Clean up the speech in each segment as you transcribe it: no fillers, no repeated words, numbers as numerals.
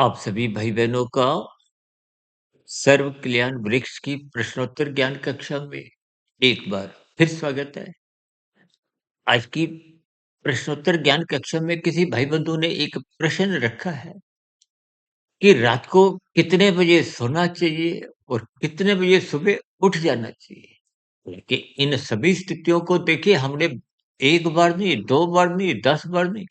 आप सभी भाई-बहनों का सर्व कल्याण वृक्ष की प्रश्नोत्तर ज्ञान कक्षा में एक बार फिर स्वागत है। आज की प्रश्नोत्तर ज्ञान कक्षा में किसी भाई बंधु ने एक प्रश्न रखा है कि रात को कितने बजे सोना चाहिए और कितने बजे सुबह उठ जाना चाहिए? कि इन सभी स्थितियों को देखिए हमने एक बार नहीं, 2 बार नहीं, 10 बार नहीं,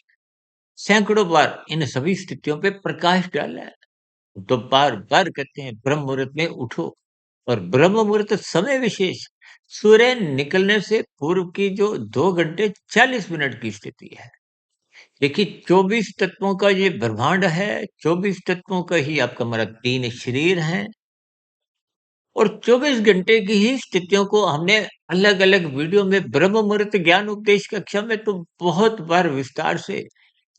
सैकड़ों बार इन सभी स्थितियों पे प्रकाश डाला है। तो बार-बार कहते हैं ब्रह्म मुहूर्त में उठो और ब्रह्म मुहूर्त समय विशेष सूर्य निकलने से पूर्व की जो 2 घंटे 40 मिनट की स्थिति है। देखिए 24 तत्वों का ये ब्रह्मांड है, 24 तत्वों का ही आपका हमारा 3 शरीर हैं और 24 घंटे की ही स्थितियों को हमने अलग-अलग वीडियो में ब्रह्म मुहूर्त ज्ञान उपदेश कक्षा में तो बहुत बार विस्तार से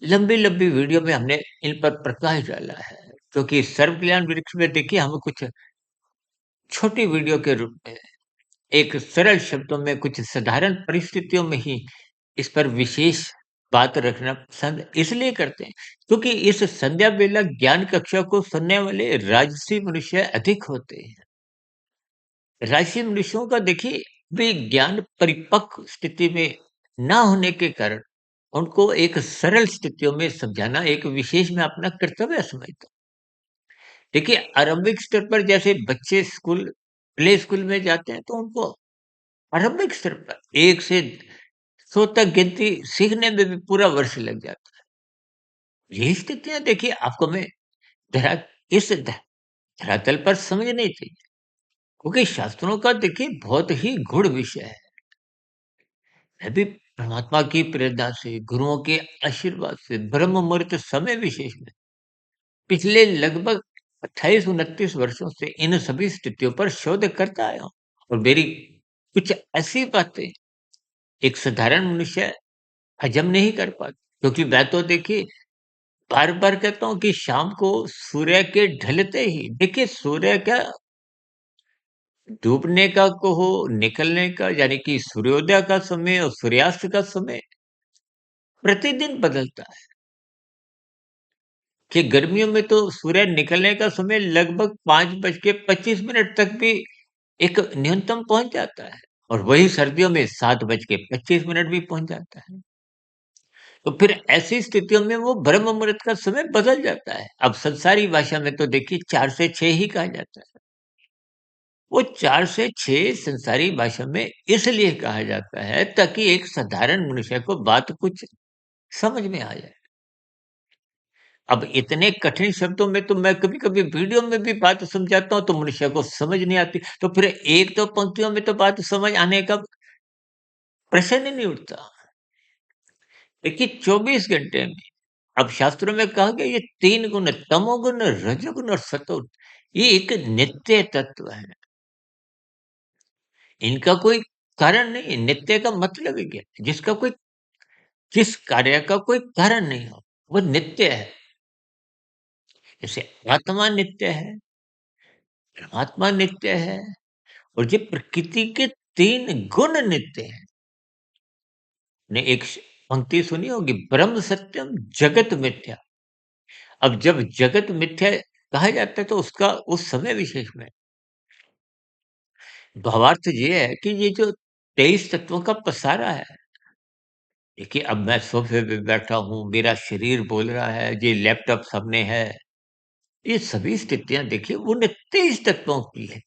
लंबी-लंबी वीडियो में हमने इन पर प्रकाश डाला है। क्योंकि सर्व कल्याण वृक्ष में देखिए हमें कुछ छोटी वीडियो के रूप में एक सरल शब्दों में कुछ साधारण परिस्थितियों में ही इस पर विशेष बात रखना पसंद इसलिए करते हैं क्योंकि इस संध्या वेला ज्ञान कक्षा को सुनने वाले राजसी मनुष्य अधिक होते हैं। राजसी मनुष्यों का देखिए वे ज्ञान परिपक्व स्थिति में ना होने के कारण उनको एक सरल स्थितियों में समझाना एक विशेष मैं अपना कर्तव्य समझता हूँ। देखिए आरंभिक स्तर पर जैसे बच्चे स्कूल प्ले स्कूल में जाते हैं तो उनको आरंभिक स्तर पर 1 से 100 तक गिनती सीखने में भी पूरा वर्ष लग जाता है। यही स्थितियाँ देखिए आपको मैं धरा इस धरातल पर समझनी चाहिए क्योंकि शास्त्रों का देखिए बहुत ही गूढ़ विषय है। मैं भी परमात्मा की प्रेरणा से, गुरुओं के आशीर्वाद से ब्रह्म मुहूर्त समय विशेष में पिछले लगभग 28-29 वर्षों से इन सभी स्थितियों पर शोध करता आया हूँ और मेरी कुछ ऐसी बातें एक साधारण मनुष्य हजम नहीं कर पाता क्योंकि मैं तो देखिए बार-बार कहता हूँ कि शाम को सूर्य के ढलते ही देखिए सूर्य का डूबने का कहो, निकलने का यानी कि सूर्योदय का समय और सूर्यास्त का समय प्रतिदिन बदलता है कि गर्मियों में तो सूर्य निकलने का समय लगभग 5:25 तक भी एक न्यूनतम पहुँच जाता है और वही सर्दियों में 7:25 भी पहुँच जाता है। तो फिर ऐसी स्थितियों में वो ब्रह्म मुहूर्त का समय बदल जाता है। अब संसारी भाषा में तो देखिए 4 से 6 ही कहा जाता है। वो 4 से 6 संसारी भाषा में इसलिए कहा जाता है ताकि एक साधारण मनुष्य को बात कुछ समझ में आ जाए। अब इतने कठिन शब्दों में तो मैं कभी-कभी वीडियो में भी बात समझाता हूँ तो मनुष्य को समझ नहीं आती। तो फिर 1-2 पंक्तियों में तो बात समझ आने का प्रश्न ही नहीं उठता। देखिए 24 घंटे में अब शास्त्रों में कहा गया ये 3 गुण है, तमोगुण, रजोगुण और सतोगुण ये एक नित्य तत्व है। इनका कोई कारण नहीं है, नित्य का मतलब ही क्या है? जिस कार्य का कोई कारण नहीं हो, वो नित्य है। जैसे आत्मा नित्य है, परमात्मा नित्य है और ये प्रकृति के 3 गुण नित्य हैं। ने एक पंक्ति सुनी होगी ब्रह्म सत्यम जगत मिथ्या। अब जब जगत मिथ्या कहा जाता है तो उसका उस समय विशेष में भावार्थ ये है कि ये जो 23 तत्वों का पसारा है, देखिए अब मैं सोफ़े पे बैठा हूँ, मेरा शरीर बोल रहा है, ये लैपटॉप सामने है, ये सभी स्थितियाँ देखिए उन 23 तत्वों की है।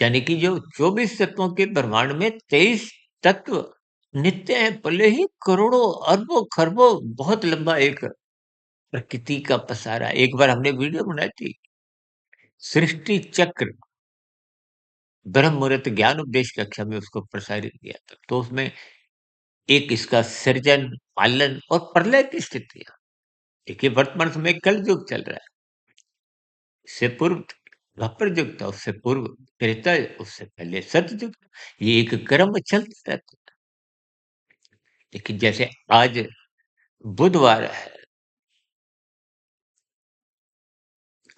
यानी कि जो 24 तत्वों के ब्रह्मांड में 23 तत्व नित्य हैं, भले ही करोड़ों, अरबों, खरबों बहुत लंबा एक प्रकृति का पसारा। एक बार हमने वीडियो बनाई थी, सृष्टि चक्र ब्रह्म मुहूर्त ज्ञान उपदेश कक्षा में उसको प्रसारित किया था। तो उसमें एक इसका सृजन, पालन और प्रलय की स्थितियाँ। देखिए वर्तमान समय कलयुग चल रहा है। इससे पूर्व द्वापर युग था, उससे पूर्व त्रेता, उससे पहले सतयुग। ये एक क्रम चलता रहता है। लेकिन जैसे आज बुधवार है,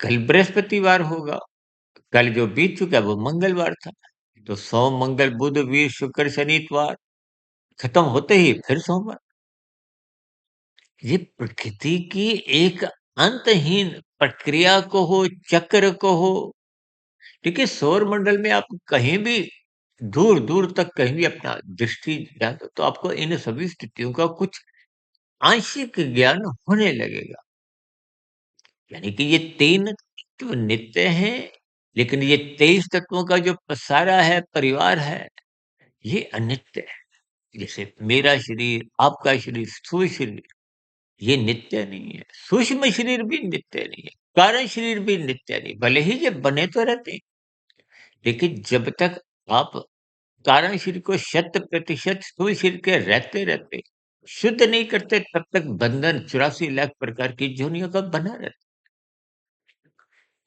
कल बृहस्पतिवार होगा, कल जो बीत चुका है वो मंगलवार था। तो सोम, मंगल, बुध, वीर, शुक्र, शनि, इतवार खत्म होते ही फिर सोमवार। ये प्रकृति की एक अंतहीन प्रक्रिया को हो, चक्र को हो। देखिए सौर मंडल में आप कहीं भी दूर-दूर तक कहीं भी अपना दृष्टि डाल दो, तो आपको इन सभी स्थितियों का कुछ आंशिक ज्ञान होने लगेगा। यानी कि ये 3 तत्व नित्य हैं, लेकिन ये 23 तत्वों का जो पसारा है, परिवार है, ये अनित्य है। जैसे मेरा शरीर, आपका शरीर, स्थूल शरीर, ये नित्य नहीं है। सूक्ष्म शरीर भी नित्य नहीं है, कारण शरीर भी नित्य नहीं। भले ही ये बने तो रहते हैं, लेकिन जब तक आप कारण शरीर को 100% स्थूल शरीर के रहते-रहते शुद्ध नहीं करते, तब तक बंधन 84 लाख प्रकार की योनियों का बना रहता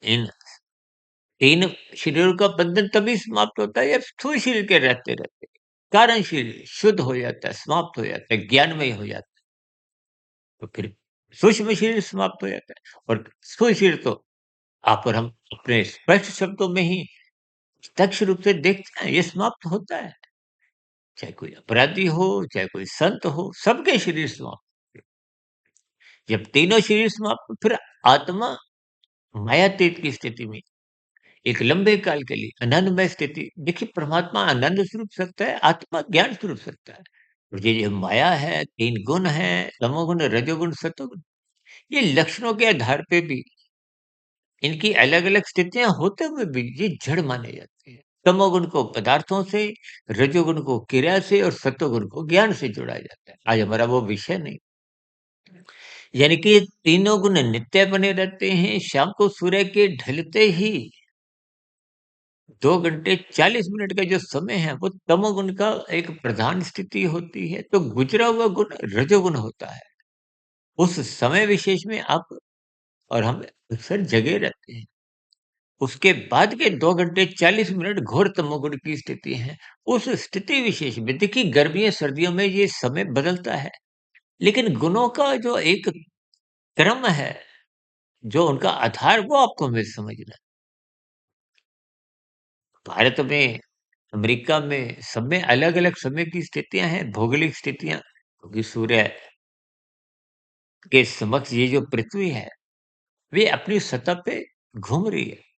है। इन 3 शरीरों का बंधन तभी समाप्त होता है जब स्थूल शरीर के रहते-रहते कारण शरीर शुद्ध हो जाता है, समाप्त हो जाता है, ज्ञानमय हो जाता है। तो फिर सूक्ष्म शरीर समाप्त हो जाता है और स्थूल शरीर तो आप और हम अपने स्पष्ट शब्दों में ही प्रत्यक्ष रूप से देखते हैं, ये समाप्त होता है। चाहे कोई अपराधी हो, चाहे कोई संत हो, सबके शरीर समाप्त। जब तीनों शरीर समाप्त, फिर आत्मा मायातीत की स्थिति में एक लंबे काल के लिए आनंदमय स्थिति। देखिए परमात्मा आनंद स्वरूप सकता है, आत्मा ज्ञान स्वरूप सकता है। और ये जो माया है, 3 गुण है, तमोगुण, रजोगुण, सतोगुण, ये लक्षणों के आधार पे भी इनकी अलग-अलग स्थितियाँ होते हुए भी ये जड़ माने जाते हैं। तमोगुण को पदार्थों से, रजोगुण को क्रिया से और सत्वगुण को ज्ञान से जोड़ा जाता है। आज हमारा वो विषय नहीं। यानी कि ये तीनों गुण नित्य बने रहते हैं। शाम को सूर्य के ढलते ही 2 घंटे 40 मिनट का जो समय है, वो तमोगुण का एक प्रधान स्थिति होती है, तो गुजरा हुआ गुण रजोगुण होता है। उस समय विशेष में आप और हम अक्सर जगे रहते हैं। उसके बाद के 2 घंटे 40 मिनट घोर तमोगुण की स्थिति है। उस स्थिति विशेष में देखिए गर्मियों-सर्दियों में ये समय बदलता है, लेकिन गुणों का जो एक क्रम है, जो उनका आधार वो आपको हमें समझना है। भारत में, अमेरिका में, सब में अलग-अलग समय की स्थितियाँ हैं, भौगोलिक स्थितियाँ। क्योंकि सूर्य के समक्ष ये जो पृथ्वी है, वे अपनी सतह पे घूम रही है।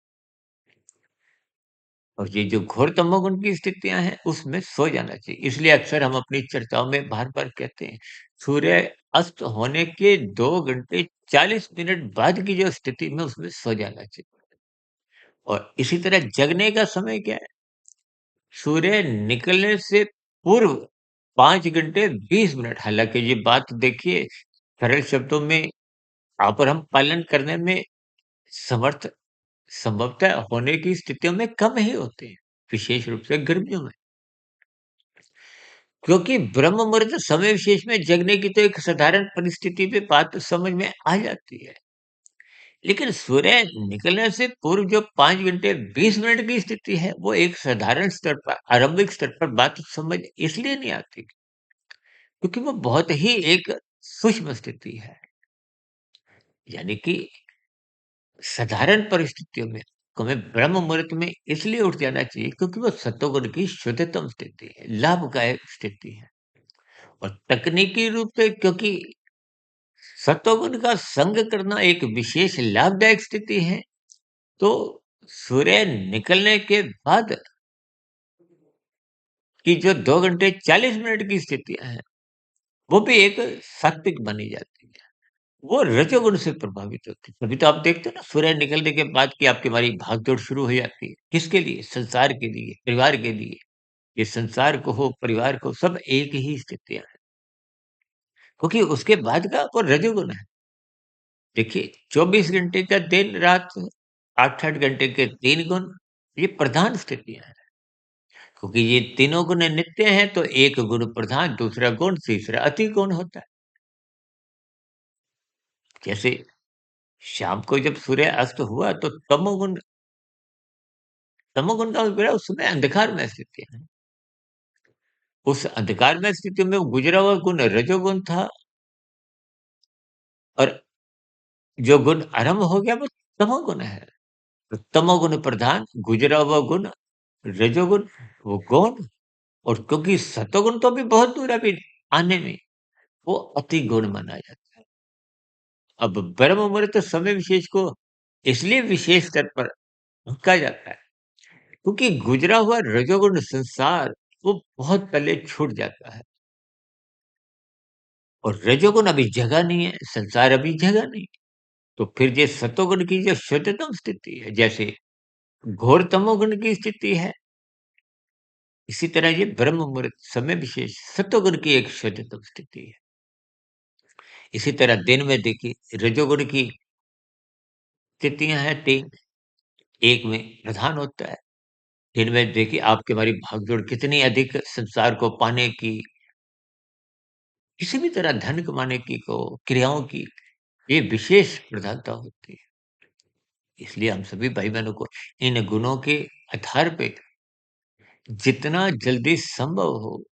और ये जो घोर तमोगुण की स्थितियाँ हैं, उसमें सो जाना चाहिए। इसलिए अक्सर हम अपनी चर्चाओं में बार-बार कहते हैं, सूर्य अस्त होने के 2 घंटे 40 मिनट बाद की जो स्थिति में उसमें सो जाना चाहिए। और इसी तरह जगने का समय क्या है? सूर्य निकलने से पूर्व 5 घंटे 20 मिनट। हालाँकि ये बात देखिए सरल शब्दों में आप और हम पालन करने में समर्थ संभवतः होने की स्थितियों में कम ही होते हैं, विशेष रूप से गर्मियों में। क्योंकि ब्रह्म मुहूर्त समय विशेष में जगने की तो एक साधारण परिस्थिति पे बात समझ में आ जाती है। लेकिन सूर्य निकलने से पूर्व जो 5 घंटे 20 मिनट की स्थिति है, वो एक साधारण स्तर पर, आरंभिक स्तर पर बात समझ इसलिए नहीं आती, क्योंकि वो बहुत ही एक सूक्ष्म स्थिति है। यानी कि साधारण परिस्थितियों में हमें ब्रह्म मुहूर्त में इसलिए उठ जाना चाहिए, क्योंकि वो सत्वगुण की शुद्धतम स्थिति है, लाभदायक स्थिति है। और तकनीकी रूप से क्योंकि सत्वगुण का संग करना एक विशेष लाभदायक स्थिति है, तो सूर्य निकलने के बाद की जो 2 घंटे 40 मिनट की स्थितियाँ हैं, वो भी एक सात्विक मानी जाती है। वो रजोगुण से प्रभावित होती है। तभी तो आप देखते हो ना सूर्य निकलने के बाद की आपकी हमारी भाग-दौड़ शुरू हो जाती है। किसके लिए? संसार के लिए, परिवार के लिए। ये संसार को हो, परिवार को, सब एक ही स्थितियाँ हैं। क्योंकि उसके बाद का वो रजोगुण है। देखिए 24 घंटे का दिन-रात, 8-8 घंटे के 3 गुण, ये प्रधान स्थितियाँ हैं। क्योंकि ये तीनों गुण नित्य हैं, तो एक गुण प्रधान, दूसरा गुण, तीसरा अति गुण होता है। जैसे शाम को जब सूर्य अस्त हुआ तो तमोगुण का अभिप्राय उस समय अंधकार में स्थितियाँ हैं। उस अंधकार में स्थिति में गुजरा हुआ गुण रजोगुण था और जो गुण आरंभ हो गया वो तमोगुण है। तो तमोगुण प्रधान, गुजरा हुआ गुण रजोगुण, वो गौण। और क्योंकि सतोगुण तो अभी बहुत दूर है अभी आने में, वो अति गुण माना जाता है। अब ब्रह्म मुहूर्त समय विशेष को इसलिए विशेष स्तर पर कहा जाता है क्योंकि गुजरा हुआ रजोगुण संसार वो बहुत पहले छूट जाता है और रजोगुण अभी जगह नहीं है, संसार अभी जगह नहीं। तो फिर ये सतोगुण की जो शुद्धतम स्थिति है, जैसे घोर तमोगुण की स्थिति है, इसी तरह ये ब्रह्म मुहूर्त समय विशेष सतोगुण की एक शुद्धतम स्थिति है। इसी तरह दिन में देखिए रजोगुण की स्थितियां हैं 3, एक में प्रधान होता है। दिन में देखिए आपकी हमारी भागदौड़ कितनी अधिक संसार को पाने की, किसी भी तरह धन कमाने की को क्रियाओं की ये विशेष प्रधानता होती है। इसलिए हम सभी भाई-बहनों को इन गुणों के आधार पे जितना जल्दी संभव हो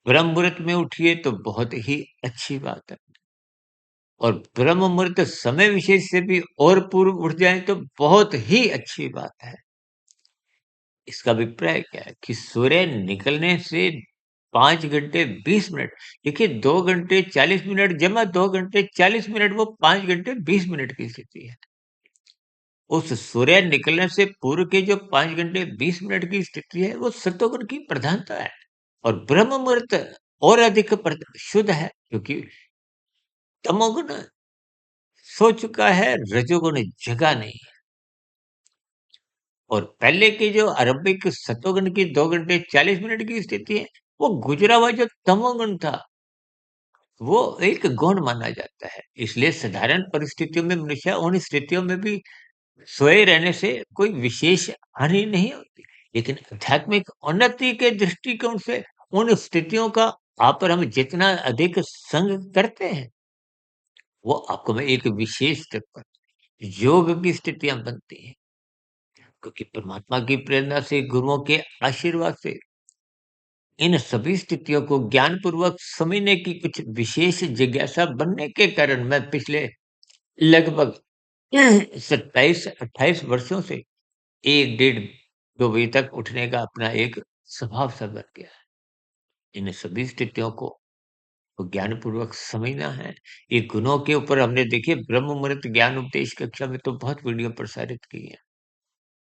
ब्रह्म मुहूर्त में उठिए तो बहुत ही अच्छी बात है। और ब्रह्म मुहूर्त समय विशेष से भी और पूर्व उठ जाएँ तो बहुत ही अच्छी बात है। इसका अभिप्राय क्या है कि सूर्य निकलने से 5 घंटे 20 मिनट, देखिए 2 घंटे 40 मिनट जमा 2 घंटे 40 मिनट वो 5 घंटे 20 मिनट की स्थिति है। उस सूर्य निकलने से पूर्व के जो 5 घंटे 20 मिनट की स्थिति है वो सत्वगुण की प्रधानता है। और ब्रह्म मुहूर्त और अधिक शुद्ध है क्योंकि तमोगुण सो चुका है, रजोगुण जगा नहीं। और पहले की जो आरंभिक सत्वगुण की 2 घंटे 40 मिनट की स्थिति है, वो गुजरा हुआ जो तमोगुण था, वो एक गुण माना जाता है। इसलिए साधारण परिस्थितियों में मनुष्य उन स्थितियों में भी सोए रहने से कोई विशेष हानि नहीं होती। लेकिन आध्यात्मिक उन्नति के दृष्टिकोण से उन स्थितियों का आप और हम जितना अधिक संग करते हैं, वो आपको में एक विशेष स्तर पर योग की स्थितियाँ बनती हैं। क्योंकि परमात्मा की प्रेरणा से, गुरुओं के आशीर्वाद से इन सभी स्थितियों को ज्ञानपूर्वक समझने की कुछ विशेष जिज्ञासा बनने के कारण मैं पिछले लगभग 27-28 वर्षों से 1 डेढ़ 2 बजे तक उठने का अपना एक स्वभाव सा बन गया है। इन सभी स्थितियों को ज्ञानपूर्वक समझना है। ये गुणों के ऊपर हमने देखिए ब्रह्म मुहूर्त ज्ञान उपदेश कक्षा में तो बहुत वीडियो प्रसारित की है।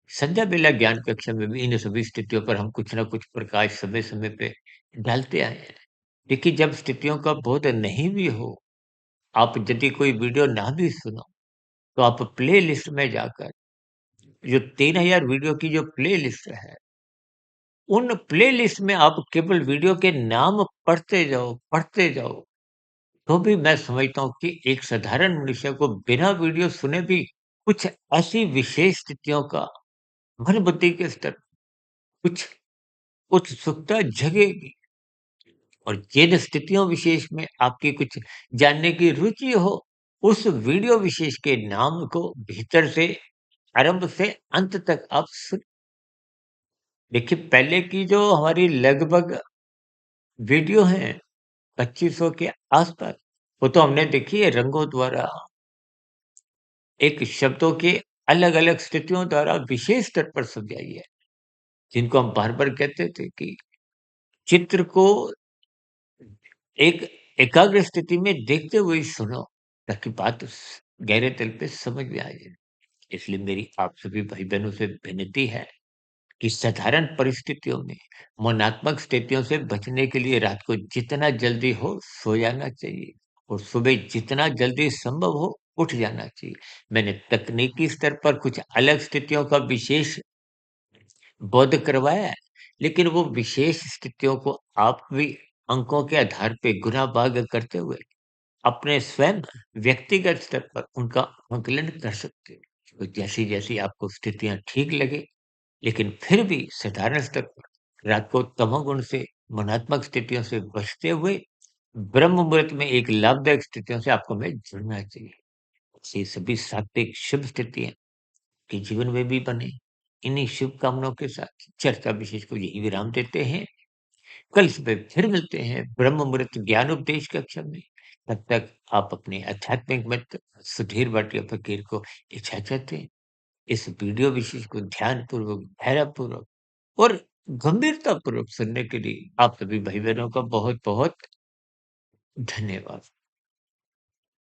संध्या बेला ज्ञान कक्षा में भी इन सभी स्थितियों पर हम कुछ न कुछ प्रकाश समय-समय पे डालते आए हैं। देखिए जब स्थितियों का बोध नहीं भी हो, आप यदि कोई वीडियो ना भी सुनो, तो आप प्लेलिस्ट में जाकर जो 3000 वीडियो की जो प्लेलिस्ट है, उन प्लेलिस्ट में आप केवल वीडियो के नाम पढ़ते जाओ, तो भी मैं समझता हूँ कि एक साधारण मनुष्य को बिना वीडियो सुने भी कुछ ऐसी विशेष स्थितियों का मन बुद्धि के स्तर कुछ उत्सुकता जगेगी। और जिन स्थितियों विशेष में आपकी कुछ जानने की रुचि हो, उस वीडियो विशेष के नाम को भीतर से आरंभ से अंत तक आप सुन देखिए पहले की जो हमारी लगभग वीडियो हैं 2500 के आसपास, वो तो हमने देखी है रंगों द्वारा, एक शब्दों के अलग-अलग स्थितियों द्वारा विशेष स्तर पर समझाई है, जिनको हम बार-बार कहते थे कि चित्र को एक एकाग्र स्थिति में देखते हुए ही सुनो, ताकि बात गहरे तल पे समझ में आ जाए। इसलिए मेरी आप सभी भाई-बहनों से विनती है कि साधारण परिस्थितियों में मौनात्मक स्थितियों से बचने के लिए रात को जितना जल्दी हो सो जाना चाहिए और सुबह जितना जल्दी संभव हो उठ जाना चाहिए। मैंने तकनीकी स्तर पर कुछ अलग स्थितियों का विशेष बोध करवाया है, लेकिन वो विशेष स्थितियों को आप भी अंकों के आधार पे गुणा-भाग करते हुए अपने स्वयं व्यक्तिगत स्तर पर उनका आकलन कर सकते हो। तो जैसी-जैसी आपको स्थितियाँ ठीक लगे, लेकिन फिर भी साधारण स्तर पर रात को तमोगुण से, मनात्मक स्थितियों से बचते हुए ब्रह्म मुहूर्त में एक लाभदायक स्थितियों से आपको हमें जुड़ना चाहिए। ये सभी सात्विक शुभ स्थितियाँ के जीवन में भी बने। इन्हीं शुभकामनाओं के साथ चर्चा विशेष को यही विराम देते हैं। कल सुबह फिर मिलते हैं ब्रह्म मुहूर्त ज्ञान उपदेश कक्षा में। तब तक आप अपने आध्यात्मिक मित्र सुधीर भाटिया फकीर को इजाज़त दें। इस वीडियो विशेष को ध्यानपूर्वक, धैर्यपूर्वक और गंभीरतापूर्वक सुनने के लिए आप सभी भाई-बहनों का बहुत-बहुत धन्यवाद।